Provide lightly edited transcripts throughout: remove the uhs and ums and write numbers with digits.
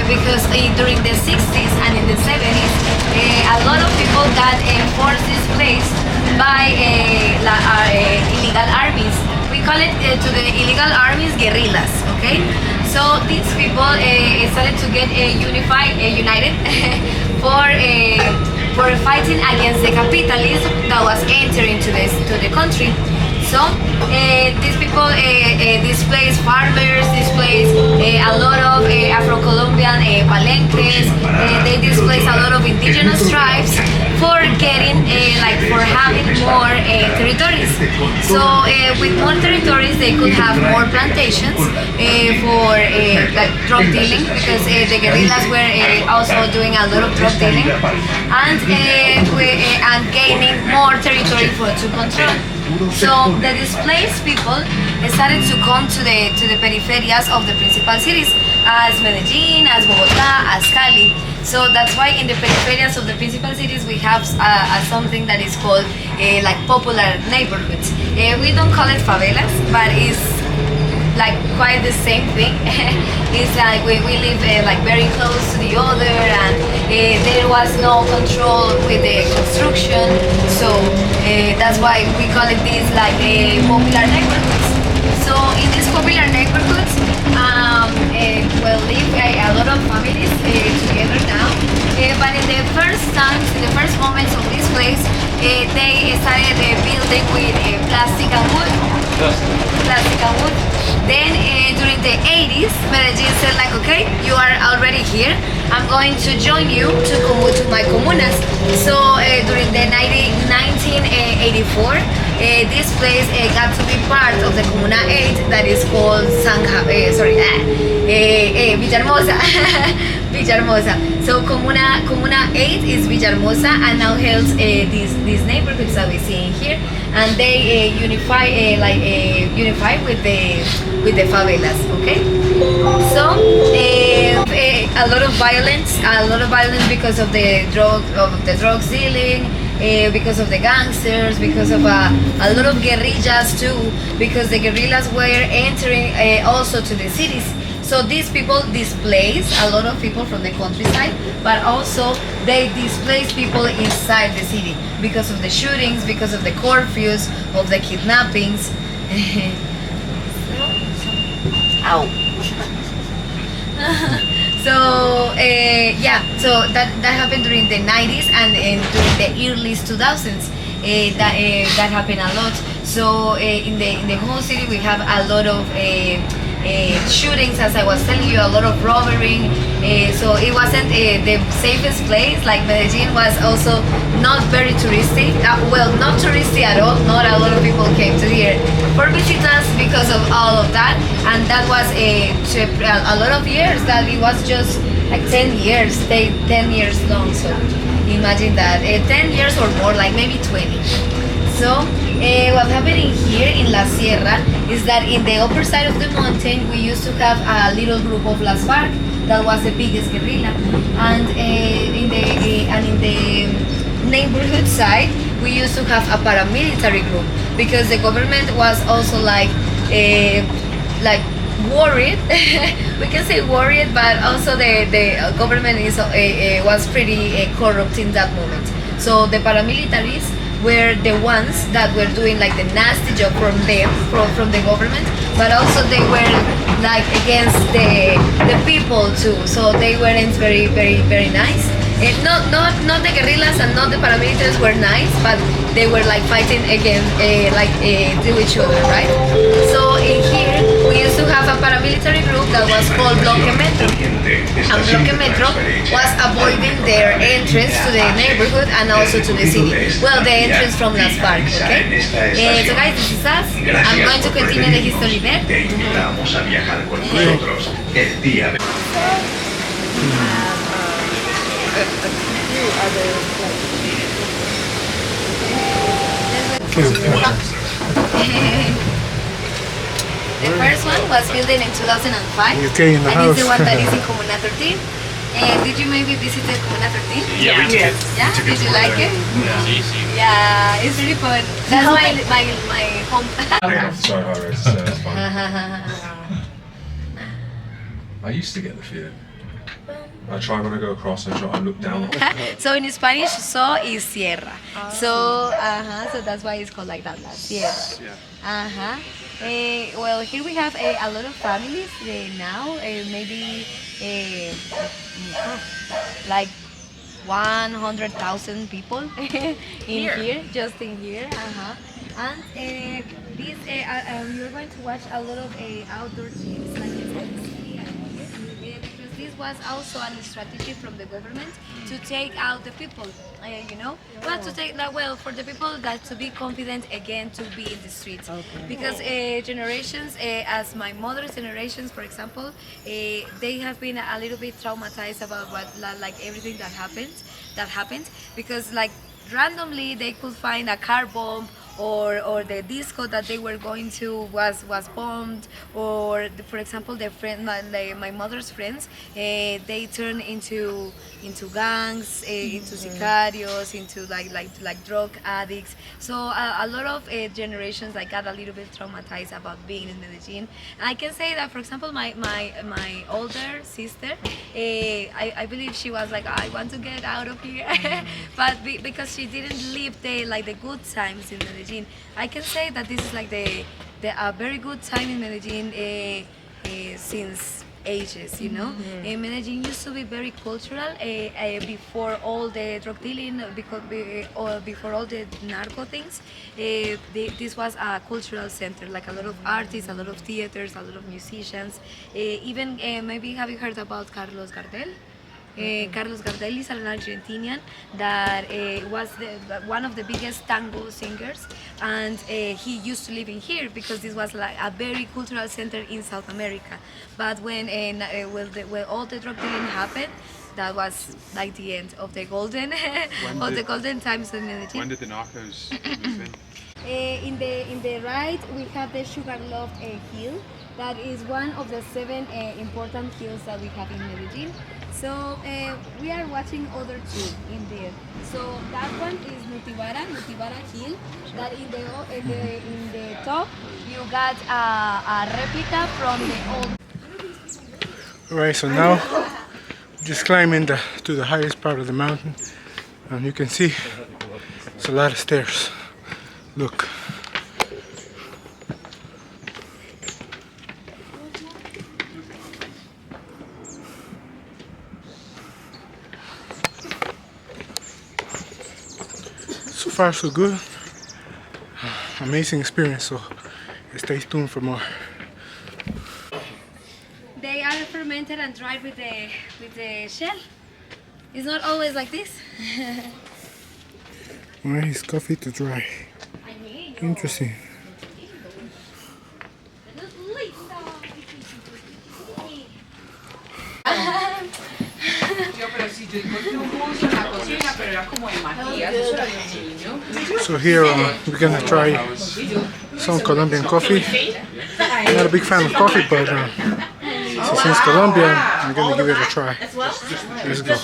because during the 60s and in the 70s, a lot of people got forced displaced by illegal armies. We call it to the illegal armies guerrillas. Okay, so these people started to get united for fighting against the capitalism that was entering to the country. So these people displaced farmers, displaced a lot of Afro-Colombian palenques. They displaced a lot of indigenous tribes for getting for having more territories. So with more territories, they could have more plantations for like drug dealing, because the guerrillas were also doing a lot of drug dealing, and gaining more territory to control. So the displaced people started to come to the peripheries of the principal cities, as Medellin, as Bogota, as Cali. So that's why in the peripheries of the principal cities we have something that is called like popular neighborhoods. We don't call it favelas, but it's like quite the same thing. It's like we live like very close to the other, and there was no control with the construction, so that's why we call it these like popular neighborhoods. So in these popular neighborhoods will live a lot of families together now, but in the first times, in the first moments of this place, they started building with plastic and wood. Plastic and wood. Then during the 80s, Medellin said like, okay, you are already here, I'm going to join you to my comunas. So during the 1984, this place got to be part of the Comuna 8, that is called Villahermosa. Villahermosa. So Comuna 8 is Villahermosa, and now holds these neighborhoods that we see here, and they unify with the favelas. Okay, so a lot of violence because of the drug dealing, because of the gangsters, because of a lot of guerrillas too, because the guerrillas were entering also to the cities. So these people displaced a lot of people from the countryside, but also they displaced people inside the city because of the shootings, because of the curfews, of the kidnappings. Ow. So so that happened during the 90s and during the early 2000s. That happened a lot. So in the whole city we have a lot of shootings, as I was telling you, a lot of robbery. So it wasn't the safest place. Like Medellin was also not very touristy. Well, not touristy at all. Not a lot of people came to here for visitors because of all of that. And that was a lot of years. That it was just like 10 years, 10 years long. So imagine that, 10 years or more, like maybe 20. So what's happening here in La Sierra is that in the upper side of the mountain we used to have a little group of Las FARC that was the biggest guerrilla, and in the neighborhood side we used to have a paramilitary group, because the government was also like worried. We can say worried, but also the government was pretty corrupt in that moment. So the paramilitaries were the ones that were doing like the nasty job from the government, but also they were like against the people too. So they weren't very nice. Not the guerrillas and not the paramilitaries were nice, but they were like fighting against to each other, right? So in here we used to have a paramilitary group that was called Bloque Metro, and Bloque Metro was avoiding their entrance to the neighborhood and also to the city. Well, the entrance from Las FARC. Okay. So guys, this is us. I'm going to continue the history there. The first one was built in 2005, and it's the one that is in Comuna 13. Did you maybe visit Comuna 13? Yeah, we did. Yeah? Did you like it? Yeah, it's really fun. That's my home. Sorry, high race, so it's fine. I used to get the feeling. I try when I go across, I look down. So in Spanish, so is sierra. So that's why it's called like that, la sierra. Well, here we have a lot of families now, maybe like 100,000 people in here, just in here. And this, you're going to watch a lot of outdoor teams, like it's going to see because this was also a strategy from the government to take out the people, but to take that, well, for the people that to be confident again to be in the streets, because generations, as my mother's generations, for example, they have been a little bit traumatized about what like everything that happened, because like randomly they could find a car bomb, or the disco that they were going to was bombed, or for example the friend, my mother's friends, they turn into gangs, into sicarios, into like drug addicts. So a lot of generations like got a little bit traumatized about being in Medellin. I can say that, for example, my older sister, I believe she was like, I want to get out of here, but because she didn't live the good times in Medellin. I can say that this is like a very good time in Medellin since ages, Medellin used to be very cultural before all the drug dealing, before all the narco things. This was a cultural center, like a lot of artists, a lot of theaters, a lot of musicians. Even maybe have you heard about Carlos Gardel? Carlos Gardel is an Argentinian that was one of the biggest tango singers, and he used to live in here because this was like a very cultural center in South America. But when all the drug dealing happened, that was like the end of the golden the golden times in Medellin. When did the narcos move in? In the right, we have the Sugarloaf Hill. That is one of the 7 important hills that we have in Medellin. So we are watching other 2 in there. So that one is Nutibara Hill. That in the top you got a replica from the old. Alright, so now just climbing to the highest part of the mountain, and you can see it's a lot of stairs. Look. So far so good. Amazing experience, so stay tuned for more. They are fermented and dried with the shell. It's not always like this. Alright, it's coffee to dry. Interesting. So here we're gonna try some Colombian coffee. I'm not a big fan of coffee, but since it's Colombian, I'm gonna give it a try. Let's go.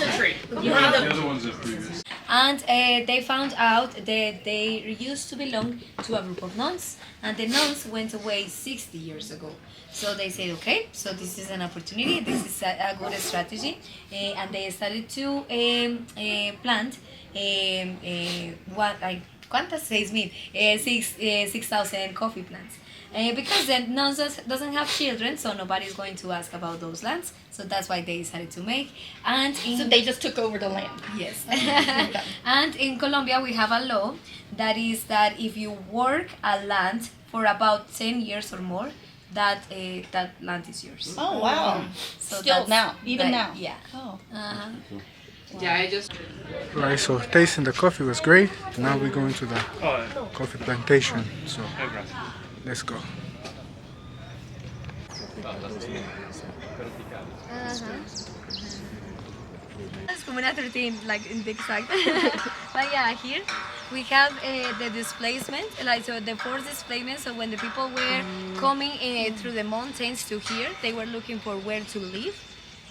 And they found out that they used to belong to a group of nuns, and the nuns went away 60 years ago. So they said, okay, so this is an opportunity, this is a good strategy, and they started to plant ¿cuántas? 6,000, 6,000 coffee plants. Because the nuns doesn't have children, so nobody's going to ask about those lands. So that's why they decided to make. So they just took over the land. Yes. And in Colombia we have a law that is that if you work a land for about 10 years or more, that land is yours. Oh wow! So Still now, even now. Yeah. Oh. Yeah, I just. Alright, so tasting the coffee was great. Now we're going to the coffee plantation. So let's go. It's Comuna 13, like in the exact. But yeah, here we have the displacement, like so the forced displacement. So when the people were coming through the mountains to here, they were looking for where to live.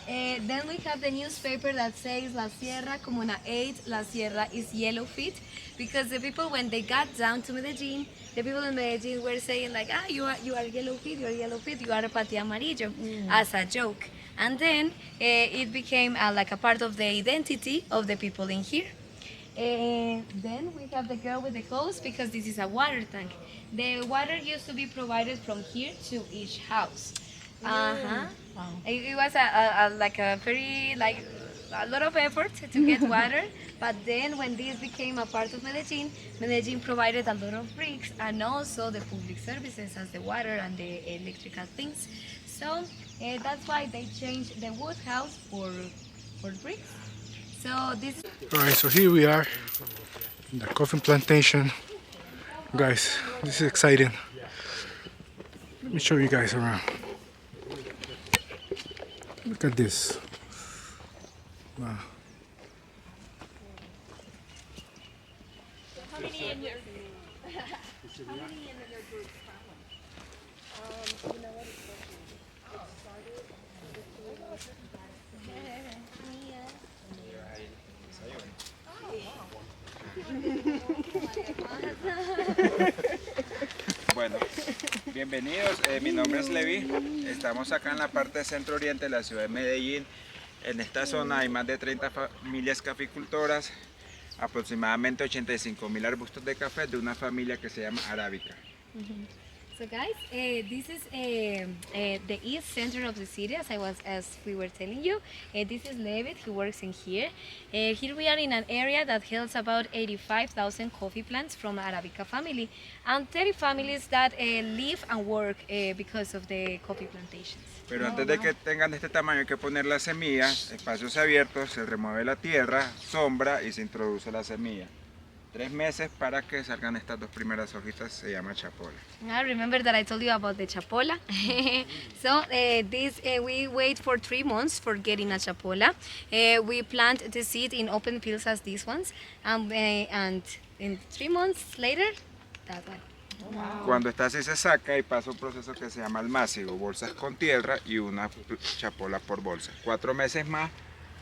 Then we have the newspaper that says La Sierra Comuna 8, La Sierra is yellow feet, because the people, when they got down to Medellin, the people in Medellin were saying like, you are yellow feet, you are yellow feet, you are pati amarillo, as a joke. And then it became like a part of the identity of the people in here. Then we have the girl with the clothes, because this is a water tank. The water used to be provided from here to each house. Uh-huh. Wow. It was like a very, like, a lot of effort to get water, but then when this became a part of Medellin, Medellin provided a lot of bricks and also the public services as the water and the electrical things. So that's why they changed the wood house for bricks. So this is... Alright, so here we are in the coffee plantation. Guys, this is exciting. Let me show you guys around. Look at this. Wow. How many in your group? Bueno, bienvenidos, mi nombre es Levi, estamos acá en la parte centro-oriente de la ciudad de Medellín. En esta zona hay más de 30 familias caficultoras, aproximadamente 85.000 arbustos de café de una familia que se llama arábica. So guys, this is the east center of the city, as we were telling you. This is Levitt, he works in here. Here we are in an area that holds about 85,000 coffee plants from Arabica family, and 30 families that live and work because of the coffee plantations. Pero antes de que tengan este tamaño hay que poner las semillas, espacios abiertos, se remueve la tierra, sombra y se introduce la semilla. 3 meses para que salgan estas dos primeras hojitas, se llama chapola. I remember that I told you about the chapola. So we wait for 3 months for getting a chapola. We plant the seed in open fields as these ones, and in 3 months later, that one. Wow. Cuando está así se saca y pasa un proceso que se llama almácigo, bolsas con tierra y una chapola por bolsa. 4 meses más,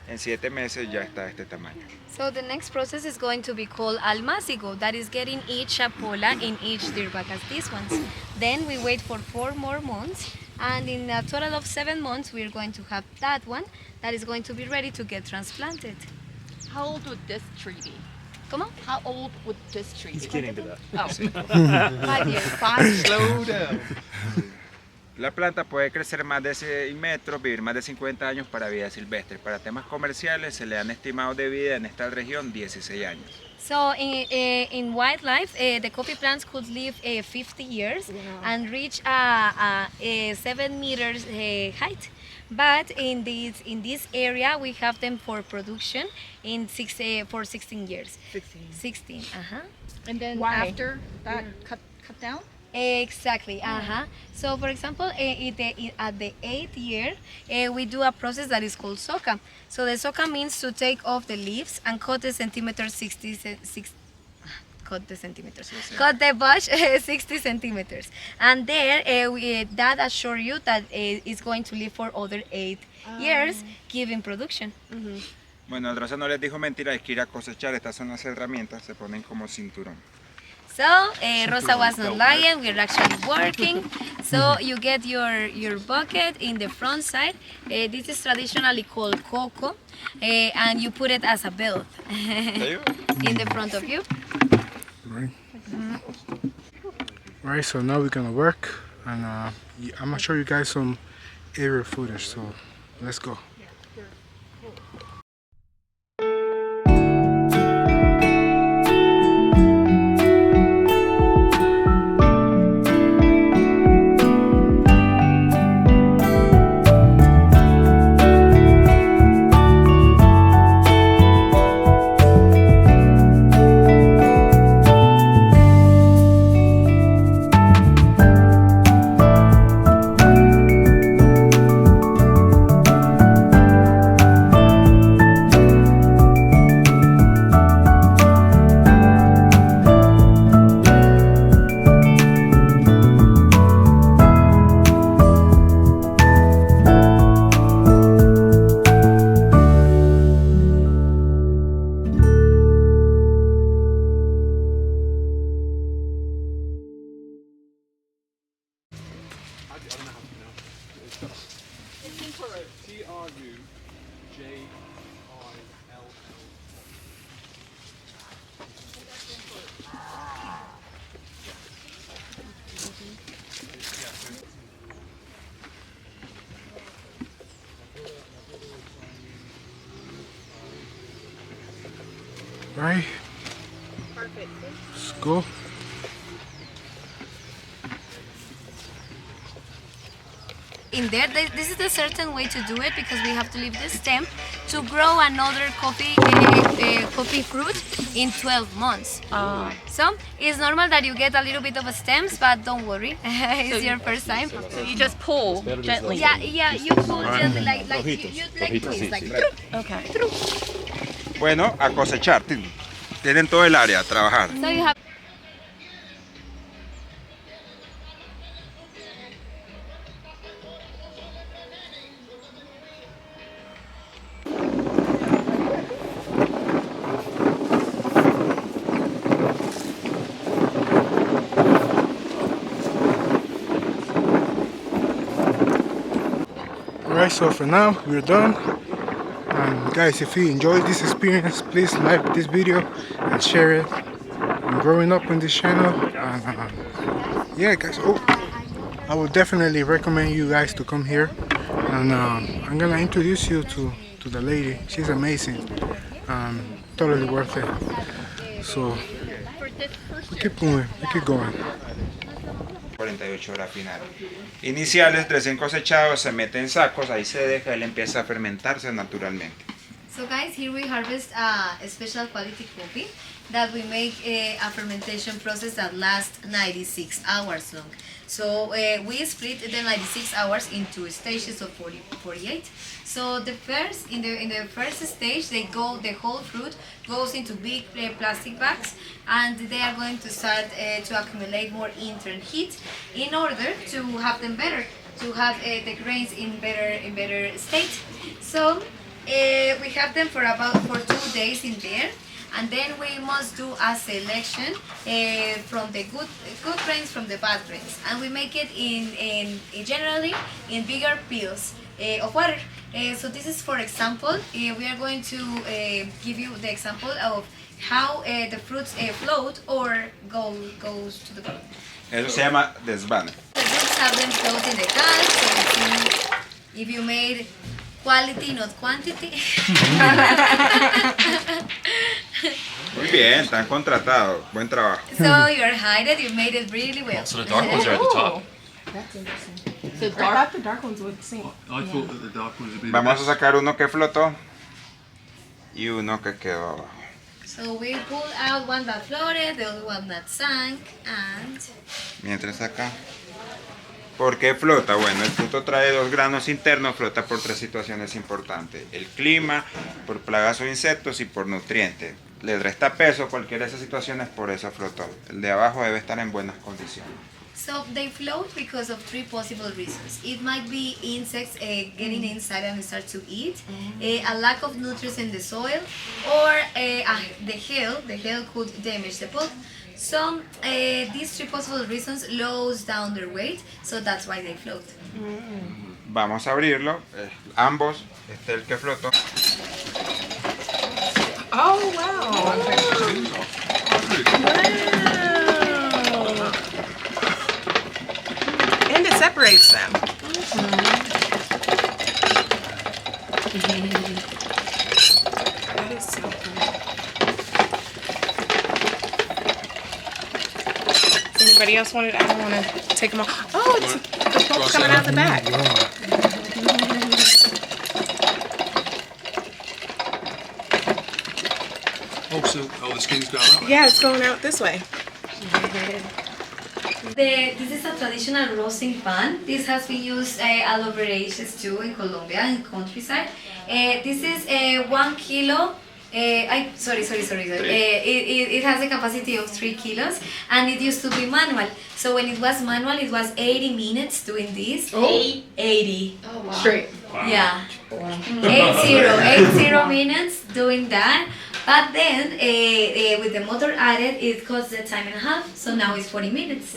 en 7 meses ya está este tamaño. So the next process is going to be called almácigo, that is getting each chapola in each deer bag as these ones. Then we wait for 4 more months, and in a total of 7 months we are going to have that one that is going to be ready to get transplanted. How old would this tree be? ¿Cómo? How old would this tree be? Getting to that. Oh. 5 years. 5. Slow down. La planta puede crecer más de 100 metros, vivir más de 50 años para vida silvestre. Para temas comerciales se le han estimado de vida en esta región 16 años. So in wildlife, the coffee plants could live 50 years and reach 7 meters height. But in this area, we have them for production for 16 years. 16. Uh-huh. And then Why? after that, cut down? Exactly. Uh-huh. So, for example, at the 8th year, we do a process that is called soca. So the soca means to take off the leaves and cut the cut the bush 60 centimeters. And there, that assure you that it's going to live for other 8 years, giving production. Bueno, Rosa no les dijo mentira, hay que ir a cosechar. Estas son las herramientas, se ponen como cinturón. So Rosa was not lying, we're actually working. So you get your bucket in the front side. This is traditionally called coco, and you put it as a belt in the front of you. Right. Right, so now we're gonna work, and I'm gonna show you guys some aerial footage, so let's go. Right? Perfect. Let's go. In there, this is the certain way to do it because we have to leave the stem to grow another coffee fruit in 12 months. So it's normal that you get a little bit of stems, but don't worry, it's your first time. So you just pull gently. Yeah, you pull gently like you like this, like Okay. Bueno, a cosechar. Tienen todo el área a trabajar. so you have. Alright, so for now we're done. Guys, if you enjoyed this experience, please like this video and share it. I'm growing up on this channel, and yeah, guys. I would definitely recommend you guys to come here, and I'm gonna introduce you to the lady. She's amazing. Totally worth it. So we keep going, we keep going. 48 horas finales. Iniciales, recién cosechados, se mete en sacos, ahí se deja, él empieza a fermentarse naturalmente. So guys, here we harvest a special quality coffee that we make a fermentation process that lasts 96 hours long. So we split the 96 hours into stages of 48. So the first in the first stage, the whole fruit goes into big plastic bags, and they are going to start to accumulate more internal heat in order to have them better, to have the grains in better state. So we have them for 2 days in there, and then we must do a selection from the good grains from the bad grains, and we make it in generally in bigger pills of water. So this is, for example, we are going to give you the example of how the fruits float or goes to the bottom. Eso se llama desvane. The fruits have them float in the gas, so if you made quality, not quantity. Muy bien, están contratados. Buen trabajo. So you're hired, you made it really well. So the dark ones are at the top. That's interesting. So dark. I thought the dark ones would sink. I thought that the dark ones would be the Vamos a best. sacar uno que flotó y uno que quedó abajo. So we pulled out one that floated, the other one that sank, and Mientras acá. ¿Por qué flota? Bueno, el fruto trae 2 granos internos, flota por 3 situaciones importantes. El clima, por plagas o insectos y por nutrientes. Le resta peso, cualquiera de esas situaciones, por eso flotó. El de abajo debe estar en buenas condiciones. so they float because of 3 possible reasons. It might be insects getting inside and start to eat, a lack of nutrients in the soil, or the hail could damage the pulp. So these 3 possible reasons slows down their weight, so that's why they float. Vamos a abrirlo, ambos, este es el que flotó. Oh wow! Wow! And it separates them. That is so cool. Does anybody else want it? I don't want to take them off. Oh, it's the pulp's coming out the back. Oh, the skin's going out. Yeah, it's going out this way. This is a traditional roasting pan. This has been used all over ages too in Colombia, in countryside. This is 1 kilo. Sorry. It has a capacity of 3 kilos, and it used to be manual. So when it was manual, it was 80 minutes doing this. 80. Oh wow! Straight. Yeah. 80 minutes doing that. But then with the motor added, it cuts the time in half. So now it's 40 minutes.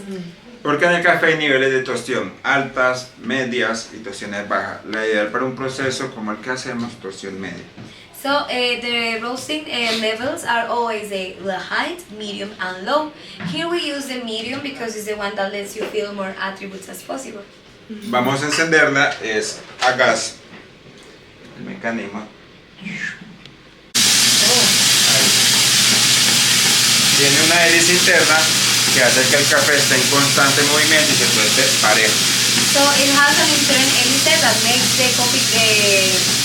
Porque en el café hay niveles de tostión altas, medias y tostones bajas. La ideal para un proceso como el que hacemos, tostión media. So the roasting levels are always the height, medium, and low. Here we use the medium because it's the one that lets you feel more attributes as possible. Vamos a encenderla, es a gas. El mecanismo. Tiene una hélice interna que hace que el café esté en constante movimiento y se tueste parejo. So it has an internal hélice that makes the coffee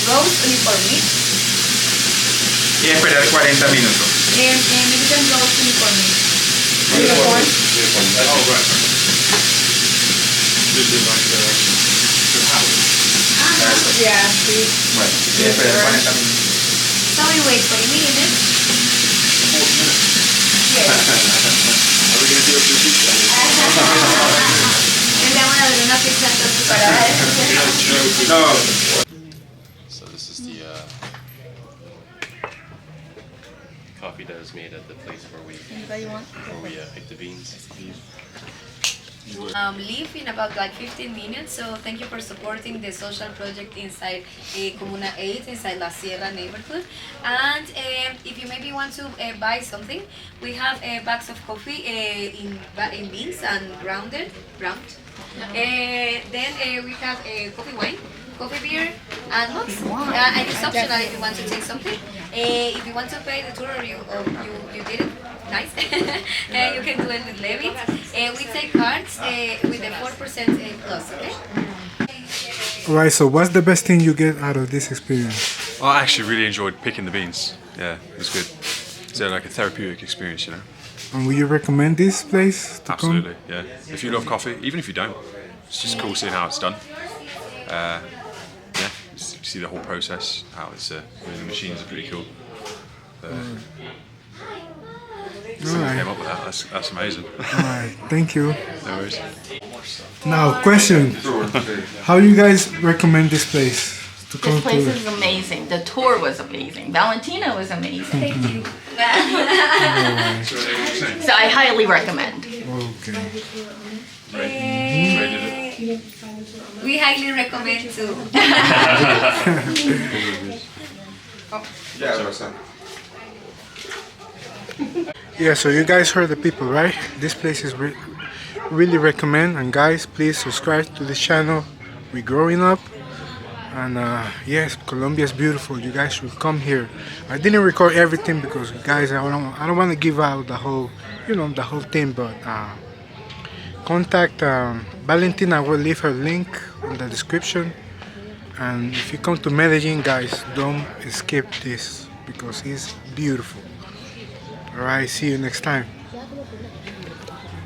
roast uniformly. Y esperar 40 minutos. Make them roast uniformly. Oh, right. This is like the house. Yeah, see. Bueno, y esperar 40 minutos. So we wait 20 minutes. 40 minutes. Yes. Are we going to do a pizza? Le vamos a dar una pizza entonces para No. So this is the coffee that is made at the place where we pick the beans. Leave in about like 15 minutes, so thank you for supporting the social project inside Comuna 8, inside La Sierra neighborhood. And if you maybe want to buy something, we have bags of coffee in beans and ground. Then we have coffee wine, coffee beer, and mugs. And it's optional if you want to take something. If you want to pay the tour or you did it, nice. You can do it with Levit. We take cards with the 4% plus, okay? Alright, so what's the best thing you get out of this experience? I actually really enjoyed picking the beans. Yeah, it was good. It's like a therapeutic experience, you know. And would you recommend this place to Absolutely, yeah. If you love coffee, even if you don't, it's just cool seeing how it's done. Yeah, just see the whole process, how it's the machines are pretty cool. So they came up with that. That's amazing. Alright, thank you. No worries. Now, question. How you guys recommend this place to come This place to? is amazing. The tour was amazing. Valentina was amazing. Thank you. So I highly recommend. Okay. We highly recommend too. Ya, Rosa. Yeah, so you guys heard the people, right? This place is really recommend, and guys, please subscribe to this channel. We're growing up, and yes, Colombia is beautiful. You guys should come here. I didn't record everything because, guys, I don't want to give out the whole, the whole thing, but contact Valentina. I will leave her link in the description. And if you come to Medellin, guys, don't skip this because it's beautiful. Alright, see you next time.